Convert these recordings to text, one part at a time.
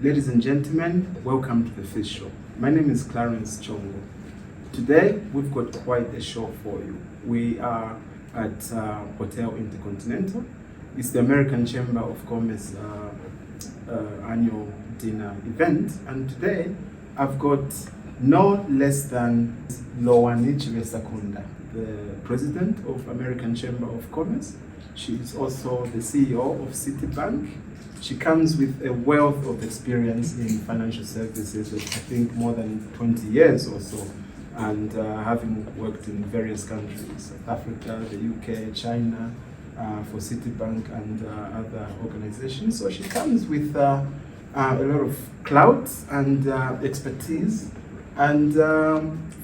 Ladies and gentlemen, welcome to the FIZ show. My name is Clarence Chongo. Today, we've got quite a show for you. We are at Hotel Intercontinental. It's the American Chamber of Commerce annual dinner event. And today, I've got no less than Lowani Chibesakunda, the president of American Chamber of Commerce. She is also the CEO of Citibank. She comes with a wealth of experience in financial services, I think more than 20 years or so, and having worked in various countries, South Africa, the UK, China, for Citibank and other organizations. So she comes with a lot of clout and expertise. And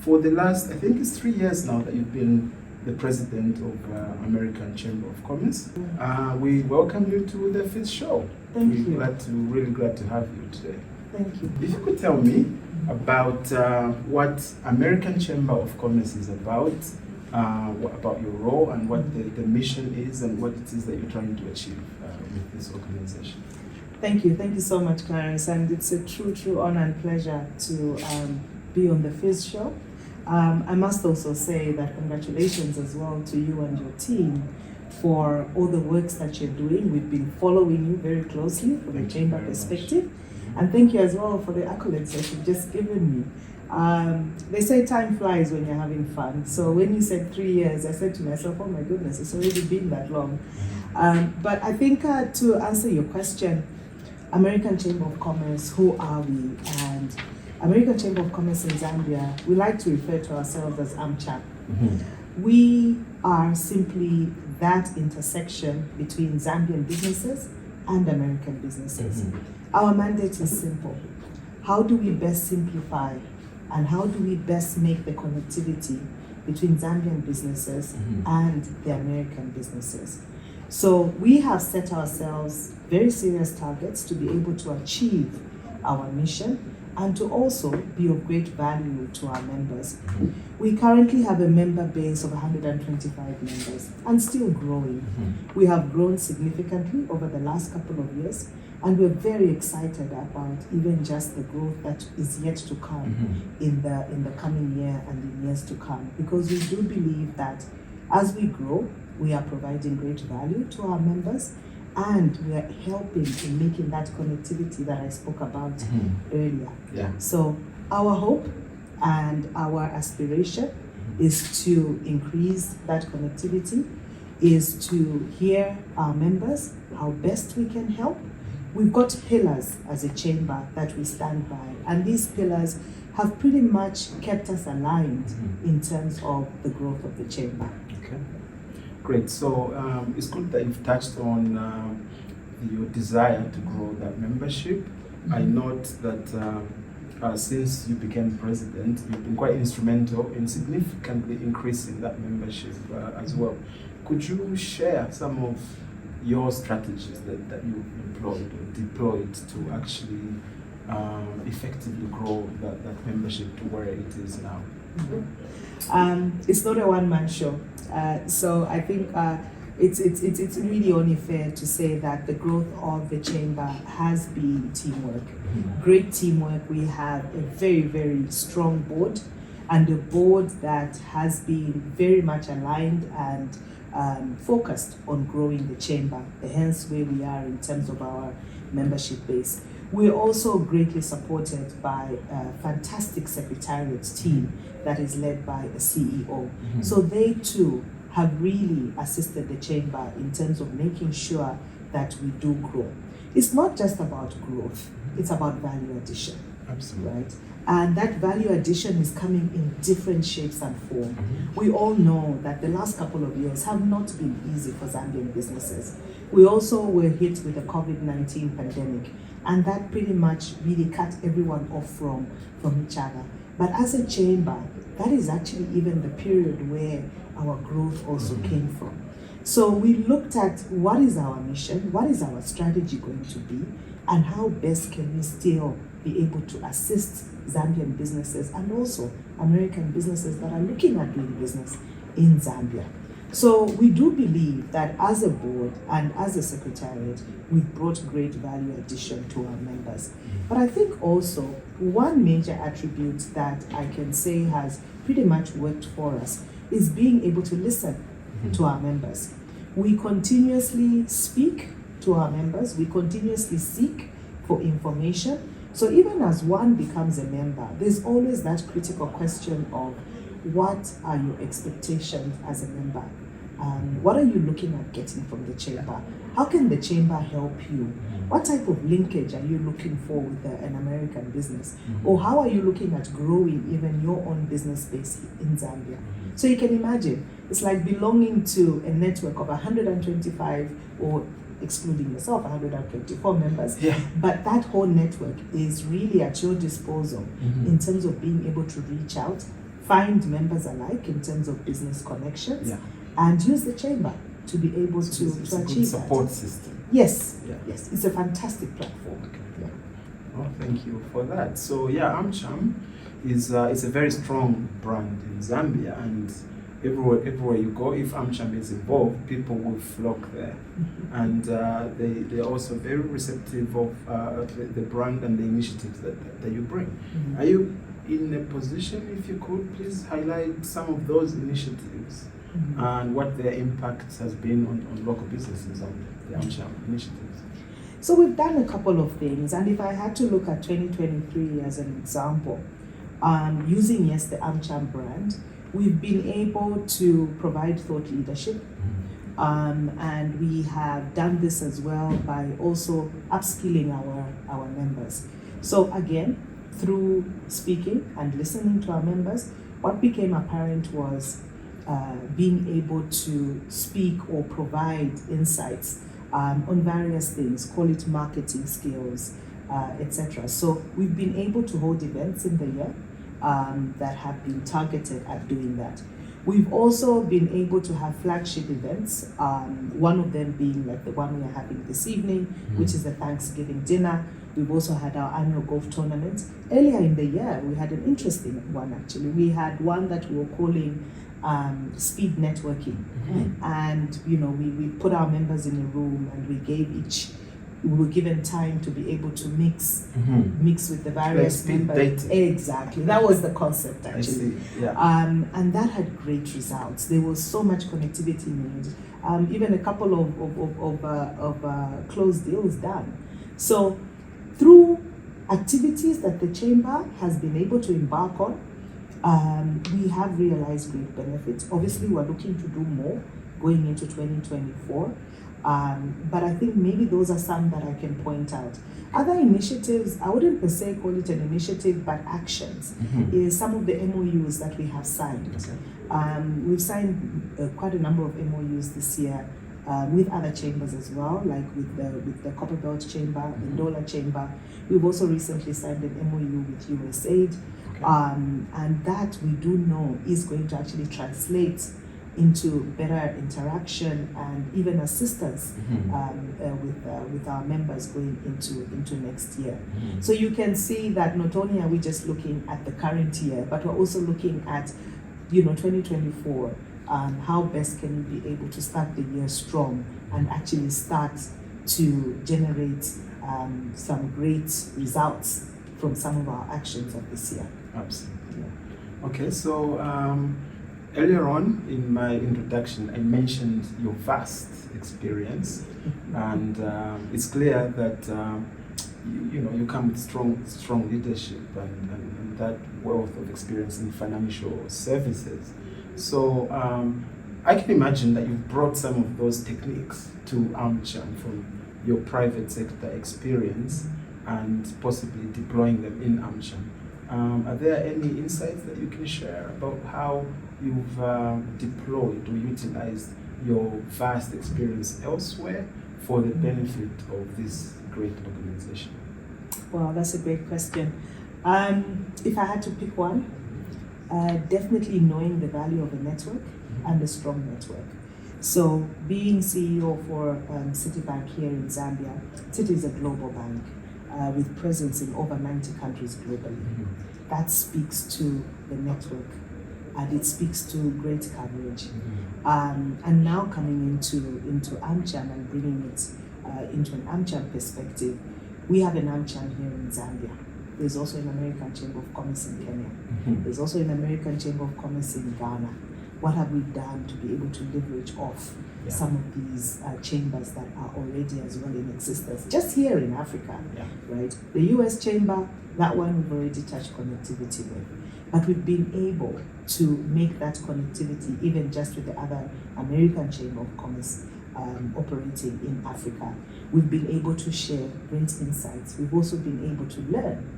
for the last, I think it's 3 years now that you've been the president of American Chamber of Commerce. We welcome you to the FIZ show. Thank you. Really glad to have you today. Thank you. If you could tell me about what American Chamber of Commerce is about your role and what the mission is and what it is that you're trying to achieve with this organization. Thank you. Thank you so much, Clarence. And it's a true honor and pleasure to be on the FIZ show. I must also say that congratulations as well to you and your team for all the works that you're doing. We've been following you very closely from a chamber perspective. And thank you as well for the accolades that you've just given me. They say time flies when you're having fun. So when you said 3 years, I said to myself, oh my goodness, it's already been that long. But I think to answer your question, American Chamber of Commerce, who are we? And American Chamber of Commerce in Zambia, we like to refer to ourselves as AmCham. We are simply that intersection between Zambian businesses and American businesses. Our mandate is simple. How do we best simplify and how do we best make the connectivity between Zambian businesses and the American businesses? So we have set ourselves very serious targets to be able to achieve our mission and to also be of great value to our members. We currently have a member base of 125 members and still growing. We have grown significantly over the last couple of years, and we're very excited about even just the growth that is yet to come in the coming year and in years to come, because we do believe that as we grow, we are providing great value to our members, and we are helping in making that connectivity that I spoke about earlier. So our hope and our aspiration is to increase that connectivity, is to hear our members how best we can help. We've got pillars as a chamber that we stand by, and these pillars have pretty much kept us aligned in terms of the growth of the chamber. Okay. Great. So it's good that you've touched on your desire to grow that membership. I note that since you became president, you've been quite instrumental in significantly increasing that membership as well. Could you share some of your strategies that you employed or deployed to actually effectively grow that membership to where it is now? It's not a one-man show. So I think it's really only fair to say that the growth of the chamber has been teamwork. Great teamwork. We have a very, very strong board, and a board that has been very much aligned and focused on growing the chamber, hence where we are in terms of our membership base. We're also greatly supported by a fantastic secretariat team that is led by a CEO. So they too have really assisted the chamber in terms of making sure that we do grow. It's not just about growth, it's about value addition. Absolutely. Right? And that value addition is coming in different shapes and form. We all know that the last couple of years have not been easy for Zambian businesses. We also were hit with the COVID-19 pandemic, and that pretty much really cut everyone off from each other. But as a chamber, that is actually even the period where our growth also came from. So we looked at what is our mission, what is our strategy going to be, and how best can we still be able to assist Zambian businesses and also American businesses that are looking at doing business in Zambia. So we do believe that as a board and as a secretariat, we've brought great value addition to our members. But I think also one major attribute that I can say has pretty much worked for us is being able to listen to our members. We continuously speak to our members, we continuously seek for information. So even as one becomes a member, there's always that critical question of what are your expectations as a member? What are you looking at getting from the chamber? How can the chamber help you? What type of linkage are you looking for with an American business? Or how are you looking at growing even your own business space in Zambia? So you can imagine, it's like belonging to a network of 125, or excluding yourself, 124 members. But that whole network is really at your disposal in terms of being able to reach out, find members alike in terms of business connections, and use the chamber to be able to achieve support that. System. Yes, yes, it's a fantastic platform. Oh, thank you for that. So AmCham is a very strong brand in Zambia, and everywhere you go, if AmCham is involved, people will flock there, and they are also very receptive of the brand and the initiatives that you bring. Are you in a position, if you could please highlight some of those initiatives and what their impact has been on local businesses on the AmCham initiatives? So we've done a couple of things, and if I had to look at 2023 as an example, using the AmCham brand, we've been able to provide thought leadership, and we have done this as well by also upskilling our members. So again, through speaking and listening to our members, what became apparent was being able to speak or provide insights on various things, call it marketing skills, etc. So we've been able to hold events in the year that have been targeted at doing that. We've also been able to have flagship events, one of them being like the one we are having this evening, which is the Thanksgiving dinner. We've also had our annual golf tournament. Earlier in the year, we had an interesting one actually. We had one that we were calling speed networking. And we put our members in a room and we were given time to be able to mix with the various members. Exactly, that was the concept actually. And that had great results. There was so much connectivity made, even a couple of closed deals done. So through activities that the chamber has been able to embark on, we have realized great benefits. Obviously, we're looking to do more going into 2024. But I think maybe those are some that I can point out. Other initiatives, I wouldn't per se call it an initiative, but actions, is some of the MOUs that we have signed. We've signed quite a number of MOUs this year with other chambers as well, like with the Copperbelt Chamber, the Ndola Chamber. We've also recently signed an MOU with USAID, and that we do know is going to actually translate into better interaction and even assistance with our members going into next year. So you can see that not only are we just looking at the current year, but we're also looking at 2024. How best can we be able to start the year strong and actually start to generate some great results from some of our actions of this year. Absolutely. Okay, so earlier on in my introduction, I mentioned your vast experience, and it's clear that you come with strong leadership and that wealth of experience in financial services. So I can imagine that you've brought some of those techniques to AmCham from your private sector experience and possibly deploying them in AmCham. Are there any insights that you can share about how you've deployed or utilized your vast experience elsewhere for the benefit of this great organization? Wow, that's a great question. If I had to pick one, definitely knowing the value of a network and a strong network. So being CEO for Citibank here in Zambia, Citi is a global bank with presence in over 90 countries globally. That speaks to the network and it speaks to great coverage. And now coming into AmCham and bringing it into an AmCham perspective, we have an AmCham here in Zambia. There's also an American Chamber of Commerce in Kenya. There's also an American Chamber of Commerce in Ghana. What have we done to be able to leverage off some of these chambers that are already as well in existence, just here in Africa, right? The US Chamber, that one we've already touched connectivity with. But we've been able to make that connectivity even just with the other American Chamber of Commerce operating in Africa. We've been able to share great insights. We've also been able to learn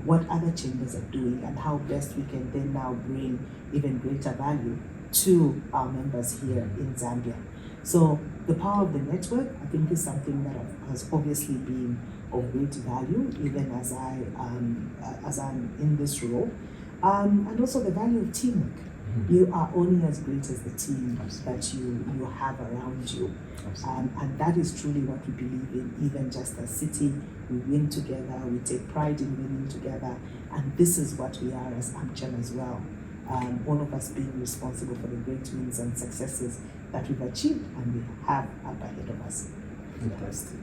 what other chambers are doing and how best we can then now bring even greater value to our members here in Zambia. So the power of the network, I think, is something that has obviously been of great value, even as I'm in this role. And also the value of teamwork. You are only as great as the team that you have around you. And that is truly what we believe in, even just as City. We win together, we take pride in winning together, and this is what we are as AmCham as well. All of us being responsible for the great wins and successes that we've achieved and we have up ahead of us. Fantastic.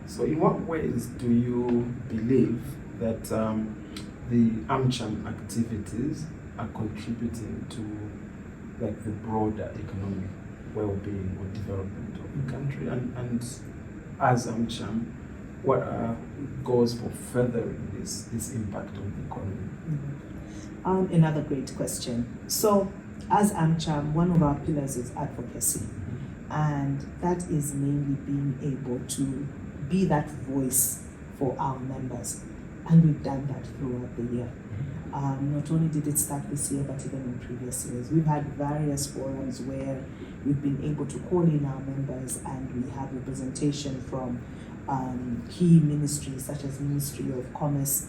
So in what ways do you believe that the AmCham activities are contributing to like the broader economic well-being or development of the country, and as AmCham, what are goals for furthering this impact on the economy? Another great question. So as AmCham, one of our pillars is advocacy, and that is mainly being able to be that voice for our members, and we've done that throughout the year. Not only did it start this year, but even in previous years. We've had various forums where we've been able to call in our members, and we have representation from key ministries such as Ministry of Commerce.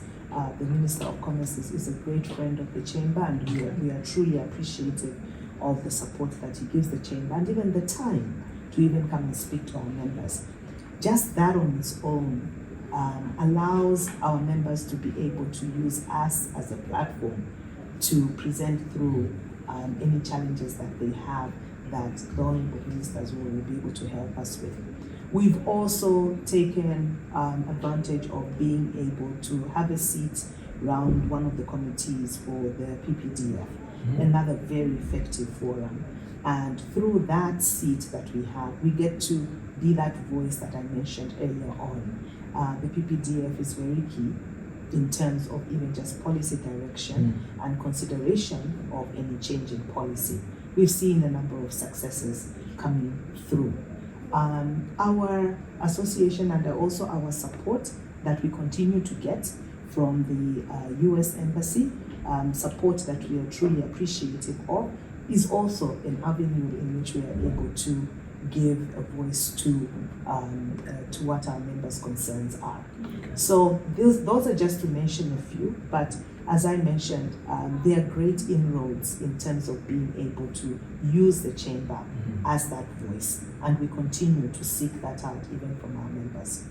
The Minister of Commerce is a great friend of the Chamber, and we are truly appreciative of the support that he gives the Chamber, and even the time to even come and speak to our members. Just that on its own allows our members to be able to use us as a platform to present through any challenges that they have that the Honorable Ministers will be able to help us with. We've also taken advantage of being able to have a seat around one of the committees for the PPDF, another very effective forum. And through that seat that we have, we get to be that voice that I mentioned earlier on. The PPDF is very key in terms of even just policy direction and consideration of any change in policy. We've seen a number of successes coming through. Our association and also our support that we continue to get from the US Embassy, support that we are truly appreciative of, is also an avenue in which we are able to give a voice to what our members' concerns are. So those are just to mention a few, but as I mentioned, they are great inroads in terms of being able to use the Chamber as that voice, and we continue to seek that out even from our members.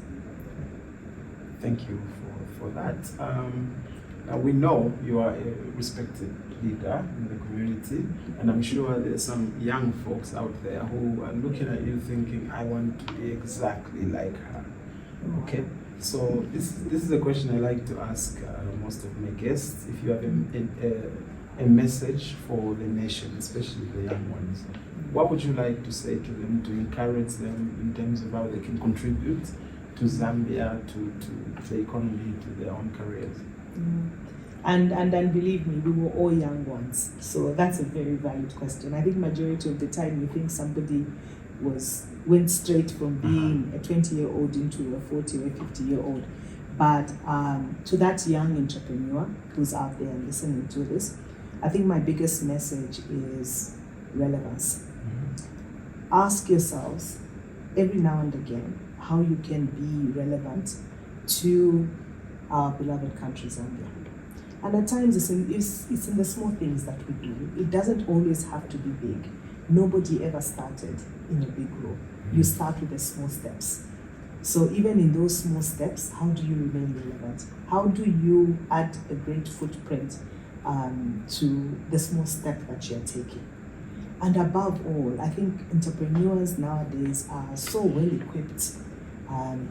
Thank you for that. We know you are a respected leader in the community, and I'm sure there's some young folks out there who are looking at you thinking, I want to be exactly like her. Okay, so this is a question I like to ask most of my guests. If you have a message for the nation, especially the young ones, what would you like to say to them to encourage them in terms of how they can contribute to Zambia, to the economy, to their own careers? And believe me, we were all young ones, so that's a very valid question. I think majority of the time you think somebody went straight from being a 20-year-old into a 40 or a 50-year-old. But to that young entrepreneur who's out there and listening to this, I think my biggest message is relevance. Ask yourselves every now and again how you can be relevant to our beloved country, Zambia. And at times it's in the small things that we do. It doesn't always have to be big. Nobody ever started in a big role. You start with the small steps. So even in those small steps, how do you remain relevant? How do you add a great footprint to the small step that you're taking. And above all, I think entrepreneurs nowadays are so well equipped.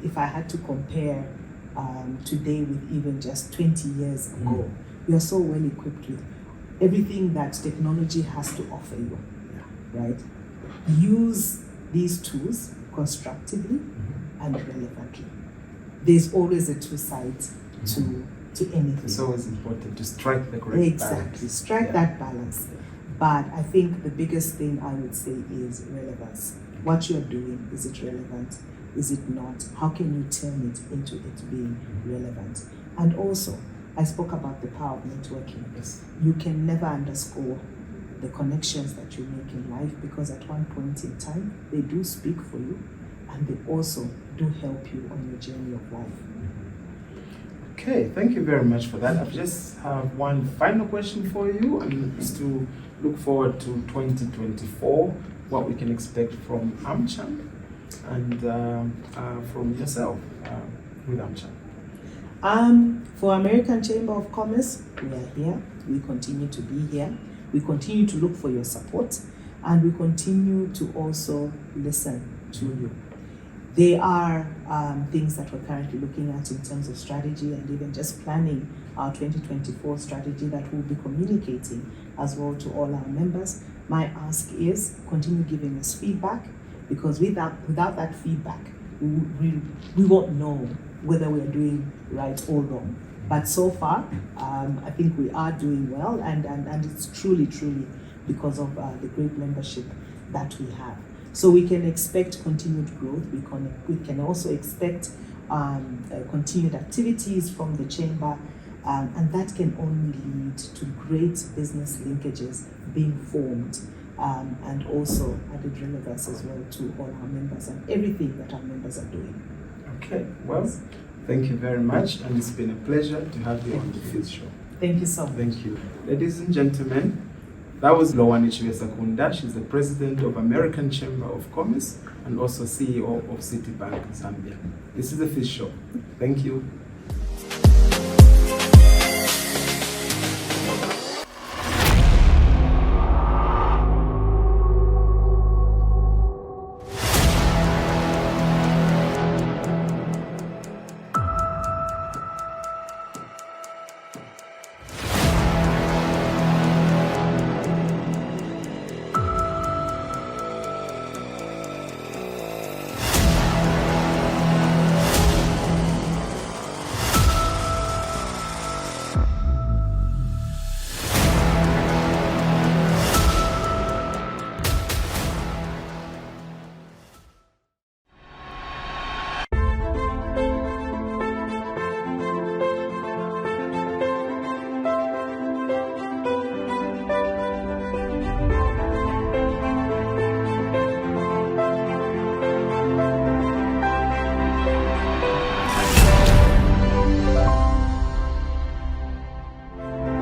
If I had to compare today with even just 20 years ago, you're so well equipped with everything that technology has to offer you, right? Use these tools constructively and relevantly. There's always a two sides to anything. It's always important to strike the correct balance. Strike that balance. But I think the biggest thing I would say is relevance. What you're doing, is it relevant? Is it not? How can you turn it into it being relevant? And also, I spoke about the power of networking. Yes. You can never underscore the connections that you make in life, because at one point in time, they do speak for you, and they also do help you on your journey of life. Okay, thank you very much for that. I just have one final question for you, and it's to look forward to 2024, what we can expect from AmCham and from yourself with AmCham. For American Chamber of Commerce, we are here. We continue to be here. We continue to look for your support, and we continue to also listen to you. There are things that we're currently looking at in terms of strategy, and even just planning our 2024 strategy that we'll be communicating as well to all our members. My ask is continue giving us feedback, because without that feedback, we won't know whether we are doing right or wrong. But so far, I think we are doing well, and it's truly because of the great membership that we have. So we can expect continued growth. We can also expect continued activities from the chamber, and that can only lead to great business linkages being formed, and also added relevance as well to all our members and everything that our members are doing. Okay, well, thank you very much, and it's been a pleasure to have you on the FIZ show. Thank you so much. Thank you. Ladies and gentlemen, that was Lowani Chibesakunda. She's the president of American Chamber of Commerce and also CEO of Citibank Zambia. This is the FIZ show. Thank you.